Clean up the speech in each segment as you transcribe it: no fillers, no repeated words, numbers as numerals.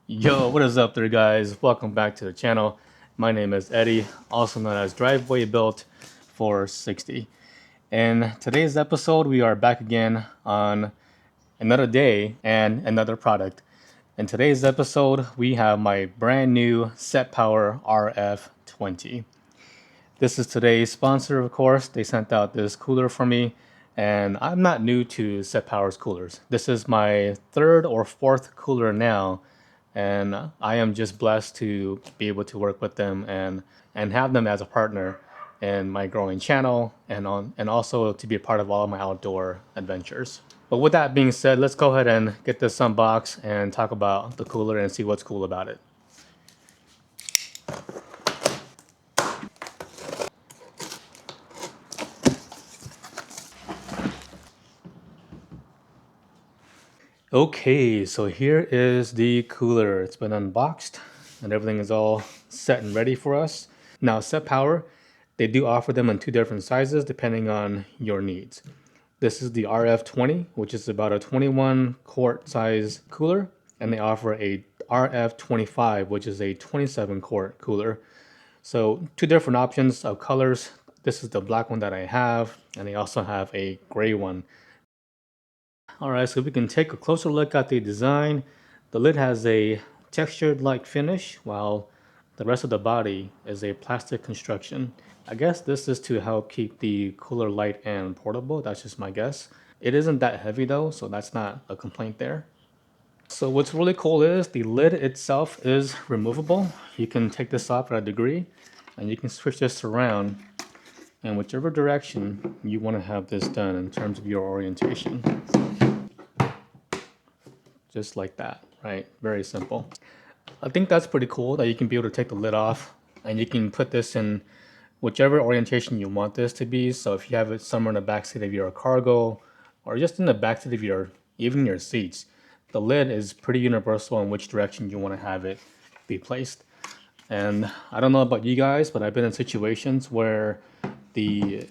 Yo, what is up there, guys? Welcome back to the channel. My name is Eddie, also known as Driveway Built 460. In today's episode, we are back again on another day and another product. In today's episode, we have my brand new SetPower RF20. This is today's sponsor, of course. They sent out this cooler for me, and I'm not new to SetPower's coolers. This is my third or fourth cooler now, and I am just blessed to be able to work with them and have them as a partner in my growing channel and also to be a part of all of my outdoor adventures. But with that being said, let's go ahead and get this unboxed and talk about the cooler and see what's cool about it. Okay, so here is the cooler. It's been unboxed and everything is all set and ready for us. Now, SetPower, they do offer them in two different sizes depending on your needs. This is the RF20, which is about a 21 quart size cooler, and they offer a RF25, which is a 27 quart cooler. So two different options of colors. This is the black one that I have, and they also have a gray one. All right, so we can take a closer look at the design. The lid has a textured like finish, while the rest of the body is a plastic construction. I guess this is to help keep the cooler light and portable. That's just my guess. It isn't that heavy though, so that's not a complaint there. So what's really cool is the lid itself is removable. You can take this off at a degree, and you can switch this around in whichever direction you want to have this done in terms of your orientation. Just like that, right? Very simple. I think that's pretty cool that you can be able to take the lid off and you can put this in whichever orientation you want this to be. So if you have it somewhere in the backseat of your cargo or just in the backseat of even your seats, the lid is pretty universal in which direction you want to have it be placed. And I don't know about you guys, but I've been in situations where the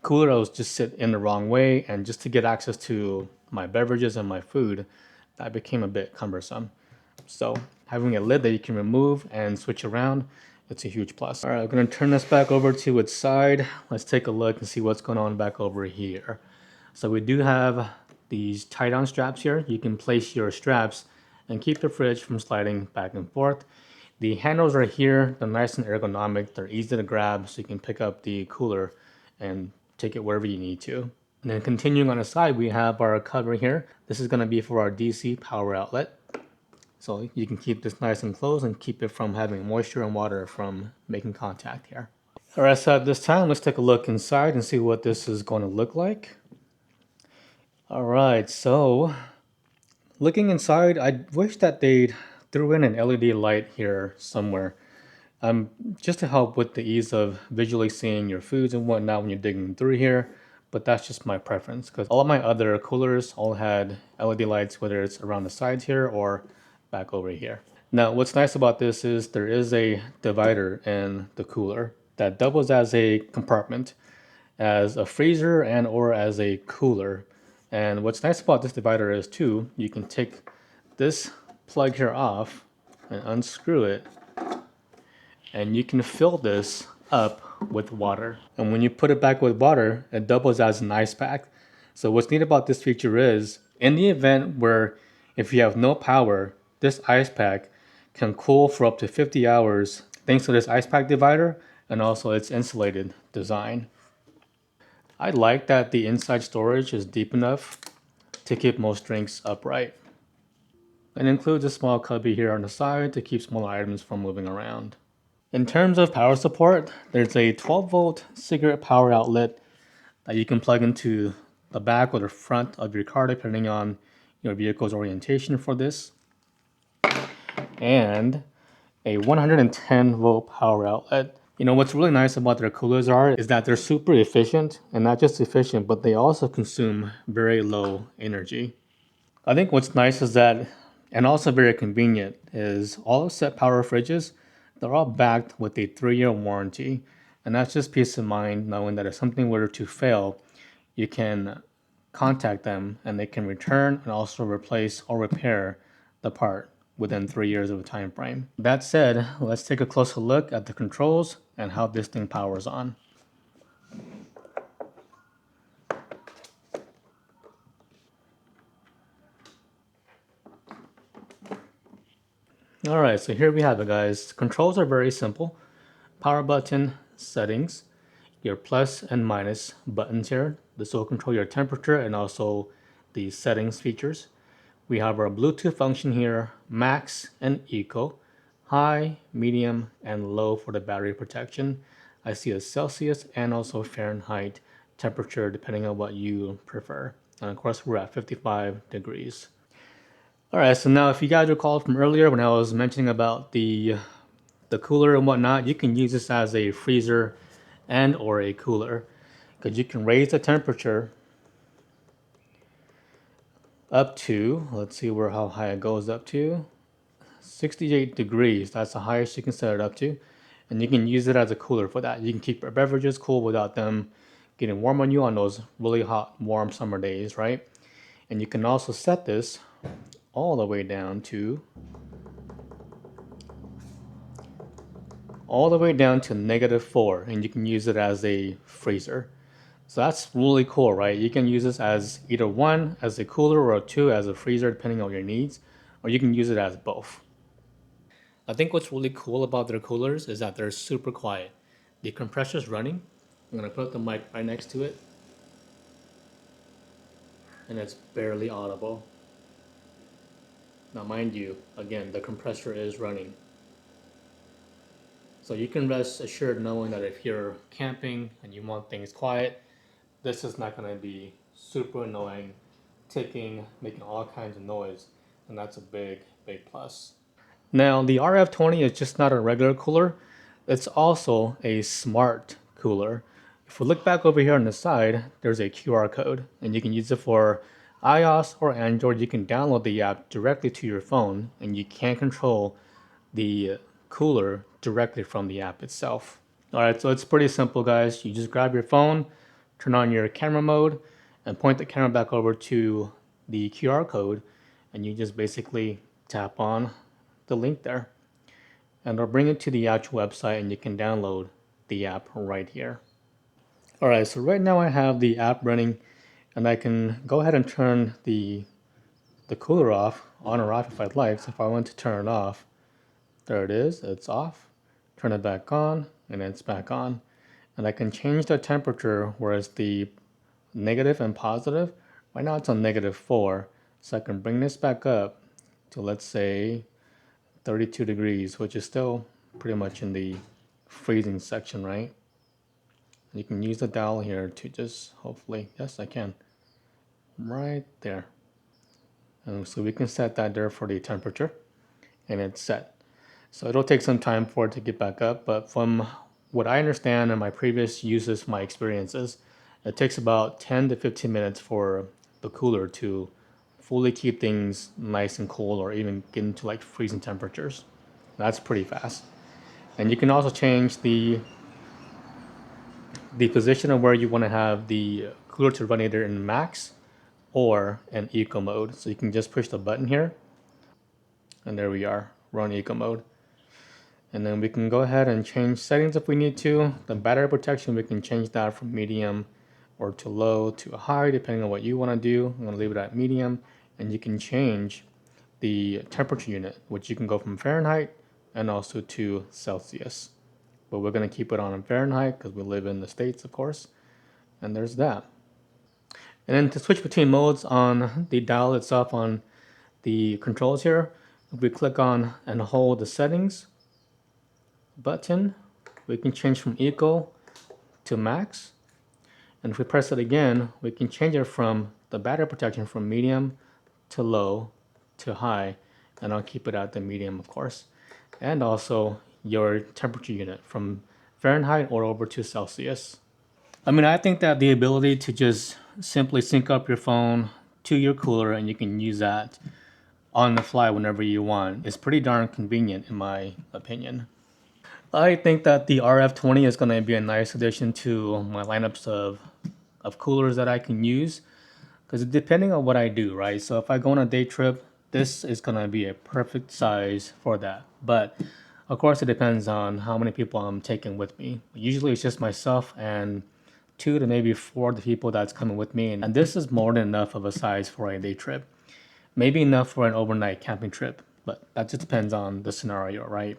cooler will just sit in the wrong way, and just to get access to my beverages and my food, that became a bit cumbersome. So having a lid that you can remove and switch around, it's a huge plus. All right, I'm gonna turn this back over to its side. Let's take a look and see what's going on back over here. So we do have these tie-down straps here. You can place your straps and keep the fridge from sliding back and forth. The handles are here. They're nice and ergonomic. They're easy to grab, so you can pick up the cooler and take it wherever you need to. And then continuing on the side, we have our cover here. This is going to be for our DC power outlet. So you can keep this nice and closed and keep it from having moisture and water from making contact here. All right, so at this time, let's take a look inside and see what this is going to look like. All right, so looking inside, I wish that they'd threw in an LED light here somewhere. Just to help with the ease of visually seeing your foods and whatnot when you're digging through here. But that's just my preference, because all of my other coolers all had LED lights, whether it's around the sides here or back over here. Now, what's nice about this is there is a divider in the cooler that doubles as a compartment, as a freezer and or as a cooler. And what's nice about this divider is too, you can take this plug here off and unscrew it, and you can fill this up with water. And when you put it back with water, it doubles as an ice pack. So what's neat about this feature is, in the event where if you have no power, this ice pack can cool for up to 50 hours thanks to this ice pack divider and also its insulated design. I like that the inside storage is deep enough to keep most drinks upright. It includes a small cubby here on the side to keep smaller items from moving around. In terms of power support, there's a 12-volt cigarette power outlet that you can plug into the back or the front of your car depending on your vehicle's orientation for this. And a 110-volt power outlet. You know, what's really nice about their coolers is that they're super efficient, and not just efficient, but they also consume very low energy. I think what's nice is that, and also very convenient, is all SetPower fridges, they're all backed with a 3-year warranty. And that's just peace of mind knowing that if something were to fail, you can contact them and they can return and also replace or repair the part within 3 years of a time frame. That said, let's take a closer look at the controls and how this thing powers on. Alright, so here we have it, guys. Controls are very simple. Power button, settings, your plus and minus buttons here. This will control your temperature and also the settings features. We have our Bluetooth function here, max and eco, high, medium, and low for the battery protection. I see a Celsius and also Fahrenheit temperature depending on what you prefer. And of course, we're at 55 degrees. All right, so now if you guys recall from earlier when I was mentioning about the cooler and whatnot, you can use this as a freezer and or a cooler because you can raise the temperature up to, let's see how high it goes up to, 68 degrees. That's the highest you can set it up to. And you can use it as a cooler for that. You can keep your beverages cool without them getting warm on you on those really hot, warm summer days, right? And you can also set this all the way down to -4, and you can use it as a freezer. So that's really cool, right? You can use this as either one as a cooler or a two as a freezer, depending on your needs, or you can use it as both. I think what's really cool about their coolers is that they're super quiet. The compressor's running. I'm gonna put the mic right next to it, and it's barely audible. Now, mind you, again, the compressor is running. So you can rest assured knowing that if you're camping and you want things quiet, this is not gonna be super annoying, ticking, making all kinds of noise, and that's a big, big plus. Now, the RF20 is just not a regular cooler, it's also a smart cooler. If we look back over here on the side, there's a QR code, and you can use it for iOS or Android. You can download the app directly to your phone, and you can control the cooler directly from the app itself. Alright, so it's pretty simple, guys. You just grab your phone, turn on your camera mode, and point the camera back over to the QR code, and you just basically tap on the link there. And it'll bring it to the actual website, and you can download the app right here. Alright, so right now I have the app running, and I can go ahead and turn the cooler off, on or off if I'd like. So if I want to turn it off, there it is, it's off. Turn it back on, and it's back on. And I can change the temperature, whereas the negative and positive, right now it's on -4. So I can bring this back up to, let's say, 32 degrees, which is still pretty much in the freezing section, right? You can use the dial here to just hopefully, yes, I can, right there. And so we can set that there for the temperature, and it's set. So it'll take some time for it to get back up, but from what I understand in my previous uses, my experiences, it takes about 10 to 15 minutes for the cooler to fully keep things nice and cool, or even get into like freezing temperatures. That's pretty fast. And you can also change the position of where you want to have the cooler to run either in max or in eco mode. So you can just push the button here, and there we are, run eco mode. And then we can go ahead and change settings if we need to. The battery protection, we can change that from medium or to low to high, depending on what you want to do. I'm going to leave it at medium. And you can change the temperature unit, which you can go from Fahrenheit and also to Celsius. But we're going to keep it on Fahrenheit because we live in the States, of course. And there's that. And then to switch between modes on the dial itself on the controls here, if we click on and hold the settings button, we can change from eco to max. And if we press it again, we can change it from the battery protection from medium to low to high, and I'll keep it at the medium, of course. And also your temperature unit from Fahrenheit or over to Celsius. I mean, I think that the ability to just simply sync up your phone to your cooler and you can use that on the fly whenever you want is pretty darn convenient in my opinion. I think that the RF20 is going to be a nice addition to my lineups of coolers that I can use, because depending on what I do, right? So if I go on a day trip, this is gonna be a perfect size for that. But of course, it depends on how many people I'm taking with me. Usually it's just myself and 2 to maybe 4 of the people that's coming with me. And this is more than enough of a size for a day trip. Maybe enough for an overnight camping trip, but that just depends on the scenario, right?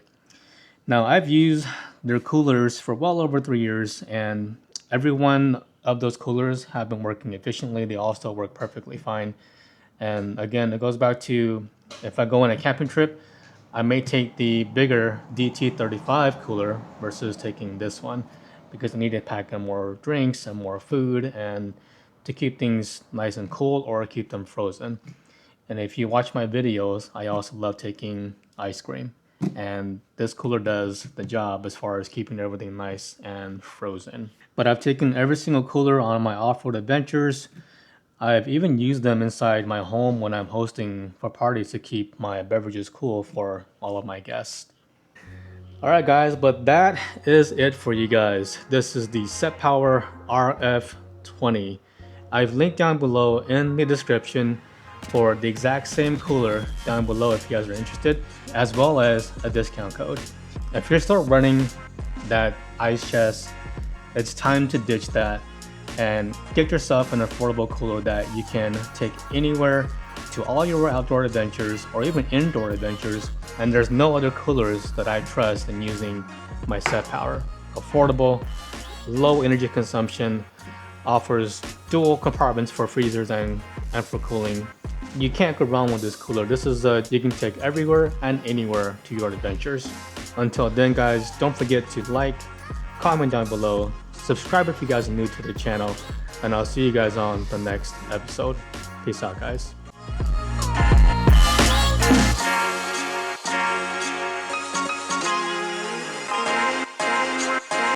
Now, I've used their coolers for well over 3 years, and every one of those coolers have been working efficiently. They all still work perfectly fine. And again, it goes back to if I go on a camping trip, I may take the bigger DT35 cooler versus taking this one because I need to pack in more drinks and more food and to keep things nice and cool or keep them frozen. And if you watch my videos, I also love taking ice cream. And this cooler does the job as far as keeping everything nice and frozen. But I've taken every single cooler on my off-road adventures. I've even used them inside my home when I'm hosting for parties to keep my beverages cool for all of my guests. Alright guys, but that is it for you guys. This is the SetPower RF20. I've linked down below in the description for the exact same cooler down below if you guys are interested, as well as a discount code. If you're still running that ice chest, it's time to ditch that and get yourself an affordable cooler that you can take anywhere to all your outdoor adventures or even indoor adventures. And there's no other coolers that I trust in using my SetPower. Affordable, low energy consumption, offers dual compartments for freezers and for cooling. You can't go wrong with this cooler. This is you can take everywhere and anywhere to your adventures. Until then guys, don't forget to like, comment down below, subscribe if you guys are new to the channel, and I'll see you guys on the next episode. Peace out guys.